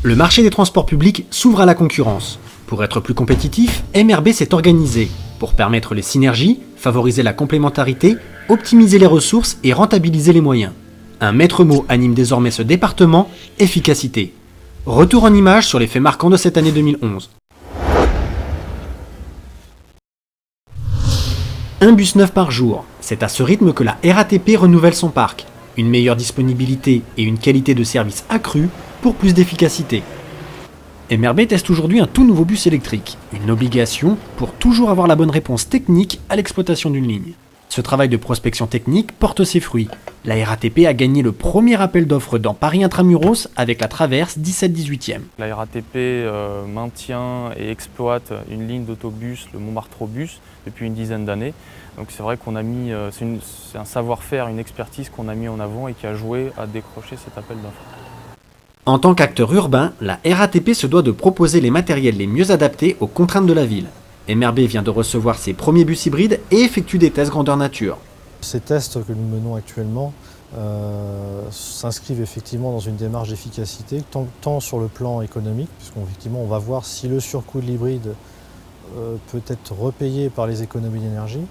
Le marché des transports publics s'ouvre à la concurrence. Pour être plus compétitif, MRB s'est organisé pour permettre les synergies, favoriser la complémentarité, optimiser les ressources et rentabiliser les moyens. Un maître mot anime désormais ce département, efficacité. Retour en images sur les faits marquants de cette année 2011. Un bus neuf par jour, c'est à ce rythme que la RATP renouvelle son parc. Une meilleure disponibilité et une qualité de service accrue pour plus d'efficacité. MRB teste aujourd'hui un tout nouveau bus électrique, une obligation pour toujours avoir la bonne réponse technique à l'exploitation d'une ligne. Ce travail de prospection technique porte ses fruits. La RATP a gagné le premier appel d'offres dans Paris Intramuros avec la traverse 17-18e. La RATP maintient et exploite une ligne d'autobus, le Montmartre-Bus, depuis une dizaine d'années. Donc c'est vrai qu'on a mis, c'est un savoir-faire, une expertise qu'on a mis en avant et qui a joué à décrocher cet appel d'offres. En tant qu'acteur urbain, la RATP se doit de proposer les matériels les mieux adaptés aux contraintes de la ville. MRB vient de recevoir ses premiers bus hybrides et effectue des tests grandeur nature. Ces tests que nous menons actuellement s'inscrivent effectivement dans une démarche d'efficacité, tant sur le plan économique, puisqu'on va voir si le surcoût de l'hybride peut être repayé par les économies d'énergie,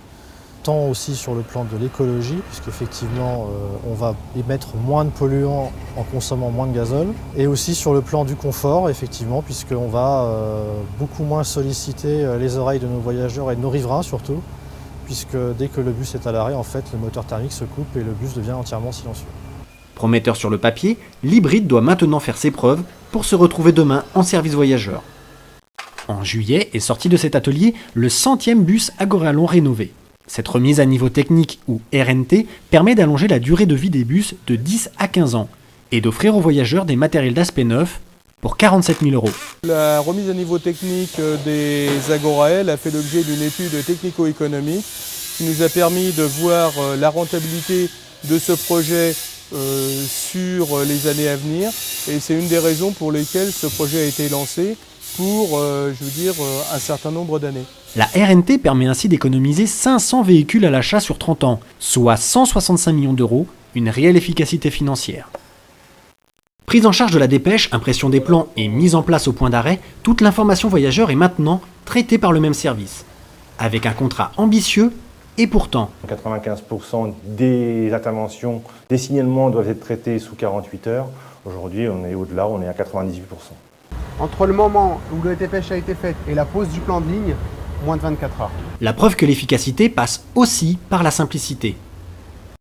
tant aussi sur le plan de l'écologie, puisqu'effectivement on va émettre moins de polluants en consommant moins de gazole, et aussi sur le plan du confort, effectivement, puisqu'on va beaucoup moins solliciter les oreilles de nos voyageurs et de nos riverains surtout, puisque dès que le bus est à l'arrêt, en fait, le moteur thermique se coupe et le bus devient entièrement silencieux. Prometteur sur le papier, l'hybride doit maintenant faire ses preuves pour se retrouver demain en service voyageur. En juillet est sorti de cet atelier le 100e bus Agoralon rénové. Cette remise à niveau technique, ou RNT, permet d'allonger la durée de vie des bus de 10 à 15 ans et d'offrir aux voyageurs des matériels d'aspect neuf pour 47 000 €. La remise à niveau technique des Agoraël a fait l'objet d'une étude technico-économique qui nous a permis de voir la rentabilité de ce projet sur les années à venir. Et c'est une des raisons pour lesquelles ce projet a été lancé pour, un certain nombre d'années. La RNT permet ainsi d'économiser 500 véhicules à l'achat sur 30 ans, soit 165 millions d'euros, une réelle efficacité financière. Prise en charge de la dépêche, impression des plans et mise en place au point d'arrêt, toute l'information voyageur est maintenant traitée par le même service. Avec un contrat ambitieux et pourtant. 95% des interventions, des signalements doivent être traités sous 48 heures. Aujourd'hui, on est au-delà, on est à 98%. Entre le moment où le dépêche a été faite et la pose du plan de ligne, moins de 24 heures. La preuve que l'efficacité passe aussi par la simplicité.